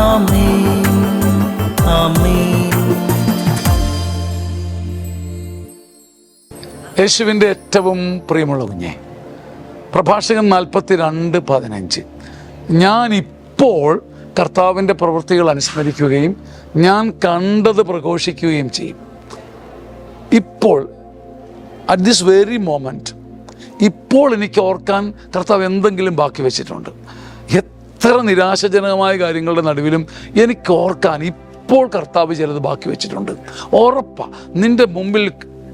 ആമേൻ, ആമേൻ. യേശുവിൻ്റെ ഏറ്റവും പ്രിയമുള്ള കുഞ്ഞെ, പ്രഭാഷകൻ 42:15 ഞാൻ ഇപ്പോൾ കർത്താവിൻ്റെ പ്രവൃത്തികൾ അനുസ്മരിക്കുകയും ഞാൻ കണ്ടത് പ്രഘോഷിക്കുകയും ചെയ്യും. ഇപ്പോൾ, അറ്റ് ദിസ് വെരി മൊമെൻറ്റ്, ഇപ്പോൾ എനിക്ക് ഓർക്കാൻ കർത്താവ് എന്തെങ്കിലും ബാക്കി വെച്ചിട്ടുണ്ട്. എത്ര നിരാശജനകമായ കാര്യങ്ങളുടെ നടുവിലും എനിക്ക് ഓർക്കാൻ ഇപ്പോൾ കർത്താവ് ചിലത് ബാക്കി വെച്ചിട്ടുണ്ട്. ഉറപ്പാ, നിൻ്റെ മുമ്പിൽ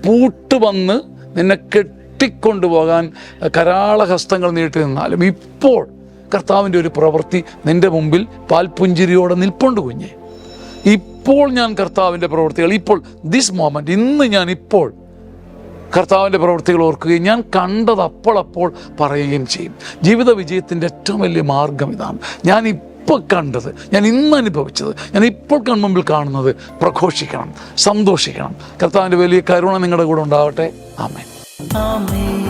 പൂട്ടുവന്ന് നിന്നെ കെട്ടിക്കൊണ്ടുപോകാൻ കരാളഹസ്തങ്ങൾ നീട്ടി നിന്നാലും ഇപ്പോൾ കർത്താവിൻ്റെ ഒരു പ്രവൃത്തി നിൻ്റെ മുമ്പിൽ പാൽപുഞ്ചിരിയോടെ നിൽപ്പുണ്ട് കുഞ്ഞെ. ഇപ്പോൾ ഞാൻ കർത്താവിൻ്റെ പ്രവൃത്തികൾ, ഇപ്പോൾ ദിസ് മൊമെൻറ്റ്, ഇന്ന് ഞാൻ ഇപ്പോൾ കർത്താവിൻ്റെ പ്രവൃത്തികൾ ഓർക്കുകയും ഞാൻ കണ്ടത് അപ്പോൾ പറയുകയും ചെയ്യും. ജീവിത വിജയത്തിൻ്റെ ഏറ്റവും വലിയ മാർഗം ഇതാണ്. ഞാൻ ഇപ്പോൾ കണ്ടത്, ഞാൻ ഇന്ന് അനുഭവിച്ചത്, ഞാൻ ഇപ്പോൾ കൺമുമ്പിൽ കാണുന്നത് പ്രഘോഷിക്കണം, സന്തോഷിക്കണം. കർത്താവിൻ്റെ വലിയ കരുണ നിങ്ങളുടെ കൂടെ ഉണ്ടാവട്ടെ. ആമേൻ, ആമേൻ.